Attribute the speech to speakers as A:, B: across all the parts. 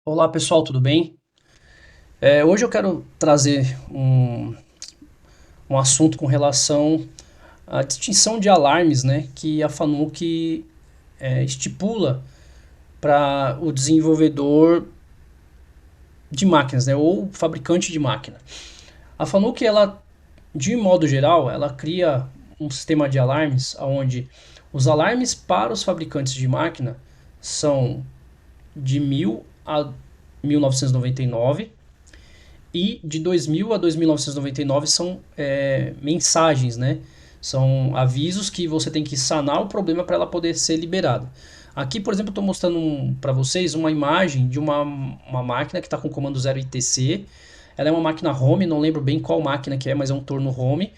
A: Olá pessoal, tudo bem? Hoje eu quero trazer um assunto com relação à distinção de alarmes, né, que a Fanuc estipula para o desenvolvedor de máquinas, né, ou fabricante de máquina. A Fanuc, ela, de modo geral, ela cria um sistema de alarmes onde os alarmes para os fabricantes de máquina são de 1000 a 1999 e de 2000 a 2999 são mensagens, né? São avisos que você tem que sanar o problema para ela poder ser liberada. Aqui, por exemplo, eu estou mostrando para vocês uma imagem de uma máquina que está com o comando 0ITC. Ela é uma máquina home, não lembro bem qual máquina que é, mas é um torno home,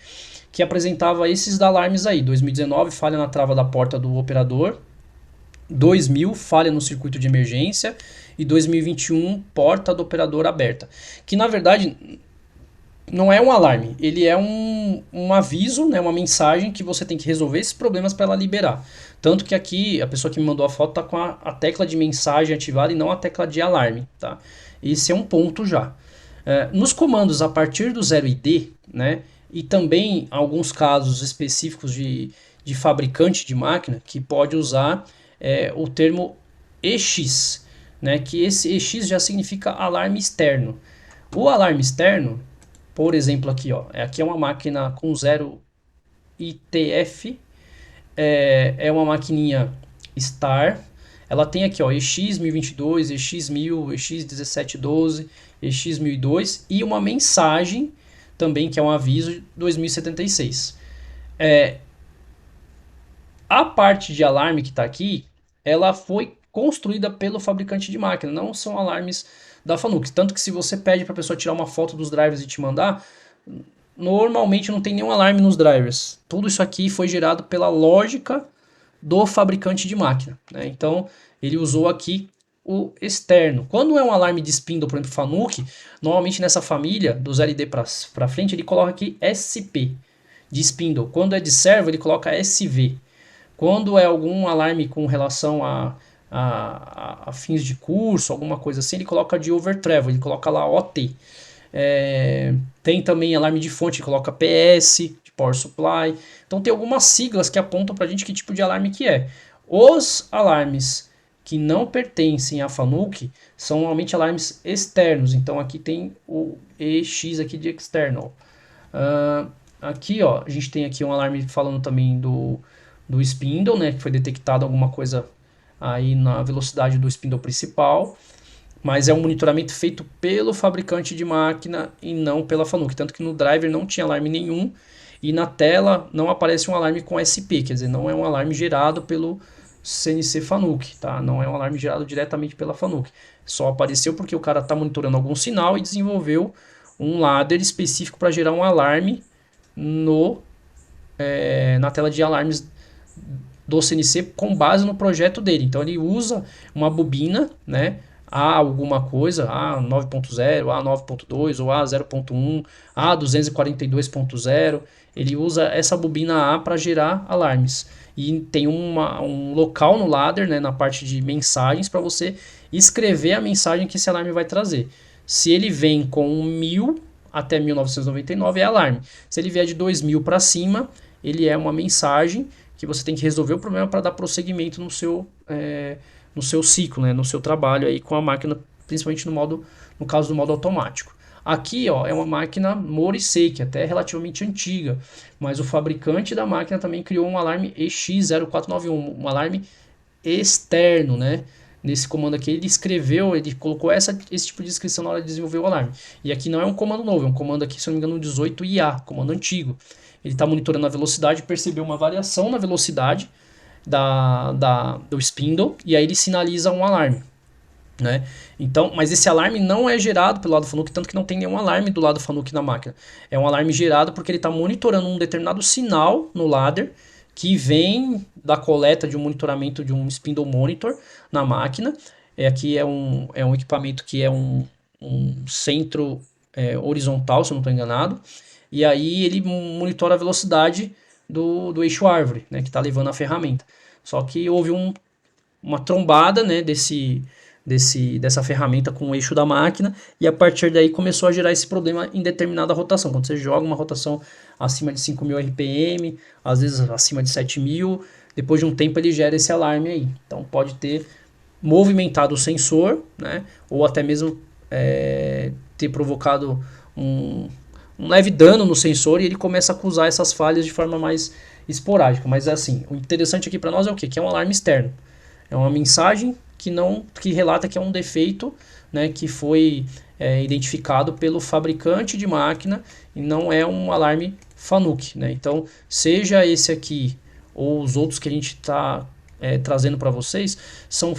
A: que apresentava esses alarmes aí. 2019, falha na trava da porta do operador. 2000, falha no circuito de emergência. E 2021, porta do operador aberta. Que na verdade não é um alarme, ele é um aviso, né, uma mensagem que você tem que resolver esses problemas para ela liberar. Tanto que aqui a pessoa que me mandou a foto está com a tecla de mensagem ativada e não a tecla de alarme. Tá? Esse é um ponto já. Nos comandos a partir do 0ID, né, e também alguns casos específicos de fabricante de máquina que pode usar o termo EX, né, que esse EX já significa alarme externo. O alarme externo, por exemplo, aqui, ó, aqui é uma máquina com 0 ITF, é uma maquininha Star. Ela tem aqui, ó, EX 1022, EX 1000, EX 1712, EX 1002 e uma mensagem também que é um aviso 2076. A parte de alarme que está aqui, ela foi construída pelo fabricante de máquina, não são alarmes da Fanuc. Tanto que se você pede para a pessoa tirar uma foto dos drivers e te mandar, normalmente não tem nenhum alarme nos drivers. Tudo isso aqui foi gerado pela lógica do fabricante de máquina, né? Então ele usou aqui o externo. Quando é um alarme de spindle, por exemplo, Fanuc, normalmente nessa família, dos LD para frente, ele coloca aqui SP de spindle. Quando é de servo, ele coloca SV. Quando é algum alarme com relação a fins de curso, alguma coisa assim, ele coloca de over travel, ele coloca lá OT. Tem também alarme de fonte, ele coloca PS, de Power Supply. Então tem algumas siglas que apontam para a gente que tipo de alarme que é. Os alarmes que não pertencem à Fanuc são normalmente alarmes externos. Então aqui tem o EX aqui de external. Aqui, ó, a gente tem aqui um alarme falando também do spindle, né, que foi detectado alguma coisa aí na velocidade do spindle principal, mas é um monitoramento feito pelo fabricante de máquina e não pela Fanuc, tanto que no driver não tinha alarme nenhum e na tela não aparece um alarme com SP, quer dizer, não é um alarme gerado pelo CNC Fanuc, tá? Não é um alarme gerado diretamente pela Fanuc. Só apareceu porque o cara está monitorando algum sinal e desenvolveu um ladder específico para gerar um alarme no na tela de alarmes do CNC com base no projeto dele. Então ele usa uma bobina, né? A alguma coisa, A 9.0, A 9.2 ou A 0.1, A 242.0. Ele usa essa bobina A para gerar alarmes. E tem um local no ladder, né, na parte de mensagens, para você escrever a mensagem que esse alarme vai trazer. Se ele vem com 1000 até 1999 é alarme. Se ele vier de 2000 para cima, ele é uma mensagem que você tem que resolver o problema para dar prosseguimento no seu ciclo, né, no seu trabalho aí com a máquina, principalmente no caso do modo automático. Aqui, ó, é uma máquina Morrissey, que até é relativamente antiga, mas o fabricante da máquina também criou um alarme EX0491, um alarme externo, né? Nesse comando aqui ele escreveu, ele colocou esse tipo de descrição na hora de desenvolver o alarme. E aqui não é um comando novo, é um comando aqui, se eu não me engano, 18IA, comando antigo. Ele está monitorando a velocidade, percebeu uma variação na velocidade do spindle e aí ele sinaliza um alarme. Né? Então, mas esse alarme não é gerado pelo lado Fanuc, tanto que não tem nenhum alarme do lado Fanuc na máquina. É um alarme gerado porque ele está monitorando um determinado sinal no ladder que vem da coleta de um monitoramento de um spindle monitor na máquina. Aqui é um equipamento que é um centro horizontal, se eu não estou enganado. E aí ele monitora a velocidade do eixo árvore, né, que está levando a ferramenta. Só que houve uma trombada, né, dessa ferramenta com o eixo da máquina, e a partir daí começou a gerar esse problema em determinada rotação. Quando você joga uma rotação acima de 5.000 RPM, às vezes acima de 7.000, depois de um tempo ele gera esse alarme aí. Então pode ter movimentado o sensor, né, ou até mesmo ter provocado um leve dano no sensor e ele começa a acusar essas falhas de forma mais esporádica. Mas assim, o interessante aqui para nós é o quê? Que é um alarme externo. É uma mensagem que relata que é um defeito, né, que foi identificado pelo fabricante de máquina e não é um alarme FANUC, né? Então, seja esse aqui ou os outros que a gente está trazendo para vocês, são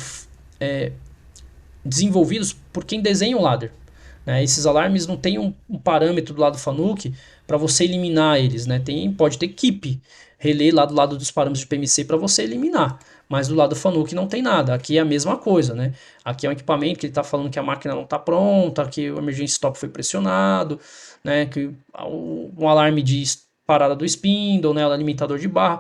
A: desenvolvidos por quem desenha o ladder. Né? Esses alarmes não tem um parâmetro do lado FANUC para você eliminar eles. Né? Pode ter keep, relay lá do lado dos parâmetros de PMC para você eliminar. Mas do lado FANUC não tem nada. Aqui é a mesma coisa. Né? Aqui é um equipamento que ele está falando que a máquina não está pronta, que o emergency stop foi pressionado, né? Que um alarme de parada do spindle, né? O alimentador de barra.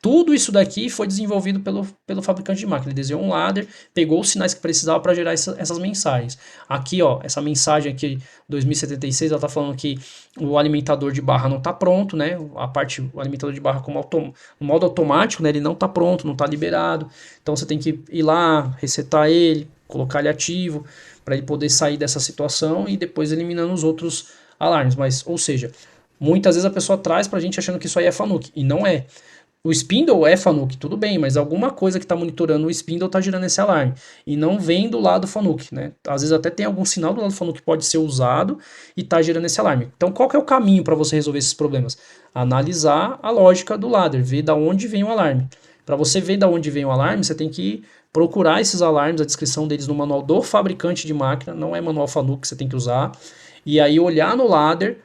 A: Tudo isso daqui foi desenvolvido pelo fabricante de máquina. Ele desenhou um ladder, pegou os sinais que precisava para gerar essas mensagens. Aqui, ó, essa mensagem aqui, 2076, ela está falando que o alimentador de barra não está pronto, né? O alimentador de barra no modo automático, né? Ele não está pronto, não está liberado. Então você tem que ir lá, resetar ele, colocar ele ativo, para ele poder sair dessa situação e depois eliminando os outros alarmes. Mas, ou seja, muitas vezes a pessoa traz para a gente achando que isso aí é FANUC, e não é. O spindle é FANUC, tudo bem, mas alguma coisa que está monitorando o spindle está gerando esse alarme. E não vem do lado FANUC, né? Às vezes até tem algum sinal do lado FANUC que pode ser usado e está gerando esse alarme. Então qual que é o caminho para você resolver esses problemas? Analisar a lógica do ladder, ver da onde vem o alarme. Para você ver da onde vem o alarme, você tem que procurar esses alarmes, a descrição deles no manual do fabricante de máquina, não é manual FANUC que você tem que usar. E aí olhar no ladder,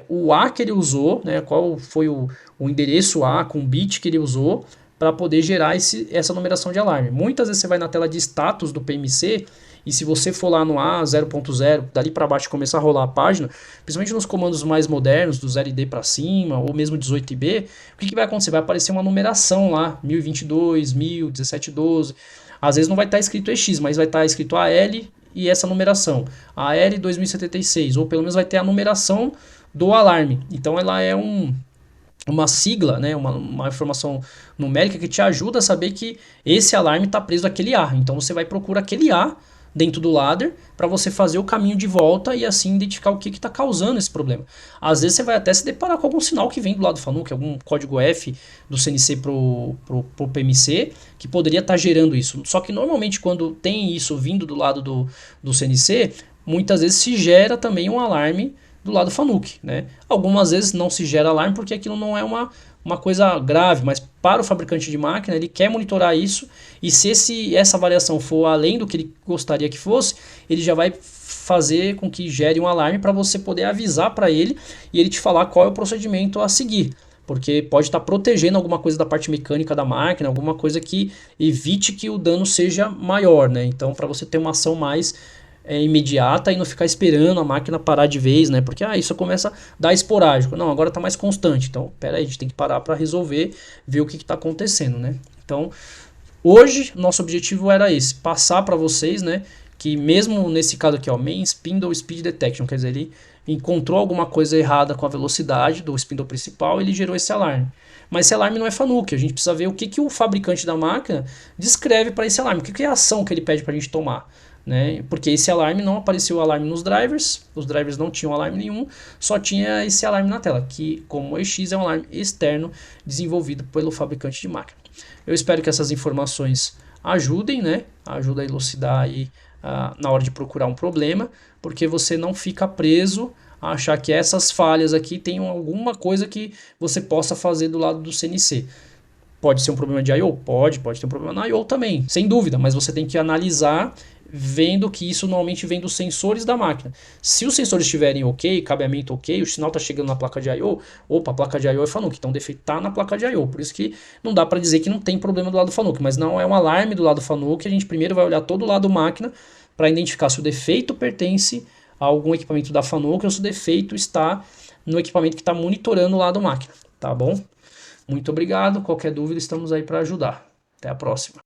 A: o A que ele usou, né, qual foi o endereço A com o bit que ele usou para poder gerar essa numeração de alarme. Muitas vezes você vai na tela de status do PMC e se você for lá no A 0.0, dali para baixo começar a rolar a página, principalmente nos comandos mais modernos, do 0ID para cima ou mesmo 18IB, o que vai acontecer? Vai aparecer uma numeração lá, 1022, 1000, 1712. Às vezes não vai estar escrito EX, mas vai estar escrito AL e essa numeração, AL 2076, ou pelo menos vai ter a numeração do alarme. Então ela é uma sigla, né, uma informação numérica que te ajuda a saber que esse alarme está preso àquele A. Então você vai procurar aquele A dentro do ladder para você fazer o caminho de volta e assim identificar o que está causando esse problema. Às vezes você vai até se deparar com algum sinal que vem do lado FANUC, algum código F do CNC pro PMC que poderia estar gerando isso. Só que normalmente quando tem isso vindo do lado do CNC, muitas vezes se gera também um alarme do lado FANUC, né? Algumas vezes não se gera alarme porque aquilo não é uma coisa grave, mas para o fabricante de máquina ele quer monitorar isso e se essa variação for além do que ele gostaria que fosse, ele já vai fazer com que gere um alarme para você poder avisar para ele e ele te falar qual é o procedimento a seguir. Porque pode estar protegendo alguma coisa da parte mecânica da máquina, alguma coisa que evite que o dano seja maior, né? Então, para você ter uma ação mais imediata e não ficar esperando a máquina parar de vez, né? Porque isso começa a dar esporádico. Não, agora está mais constante. Então, pera aí, a gente tem que parar para resolver, ver o que está acontecendo, né? Então, hoje, nosso objetivo era esse, passar para vocês, né? Que mesmo nesse caso aqui, ó, Main Spindle Speed Detection, quer dizer, ele encontrou alguma coisa errada com a velocidade do spindle principal e ele gerou esse alarme. Mas esse alarme não é FANUC, a gente precisa ver o que o fabricante da máquina descreve para esse alarme, o que é a ação que ele pede para a gente tomar. Né? Porque esse alarme não apareceu o alarme nos drivers, os drivers não tinham alarme nenhum, só tinha esse alarme na tela, que como o EX é um alarme externo desenvolvido pelo fabricante de máquina. Eu espero que essas informações ajudem, né? Ajuda a elucidar aí na hora de procurar um problema, porque você não fica preso a achar que essas falhas aqui tem alguma coisa que você possa fazer do lado do CNC. Pode ser um problema de I/O? Pode ter um problema na I/O também, sem dúvida, mas você tem que analisar vendo que isso normalmente vem dos sensores da máquina. Se os sensores estiverem ok, cabeamento ok, o sinal está chegando na placa de I/O, opa, a placa de I/O é FANUC, então o defeito está na placa de I/O, por isso que não dá para dizer que não tem problema do lado FANUC, mas não é um alarme do lado FANUC, a gente primeiro vai olhar todo o lado máquina para identificar se o defeito pertence a algum equipamento da FANUC ou se o defeito está no equipamento que está monitorando o lado máquina, tá bom? Muito obrigado, qualquer dúvida estamos aí para ajudar. Até a próxima.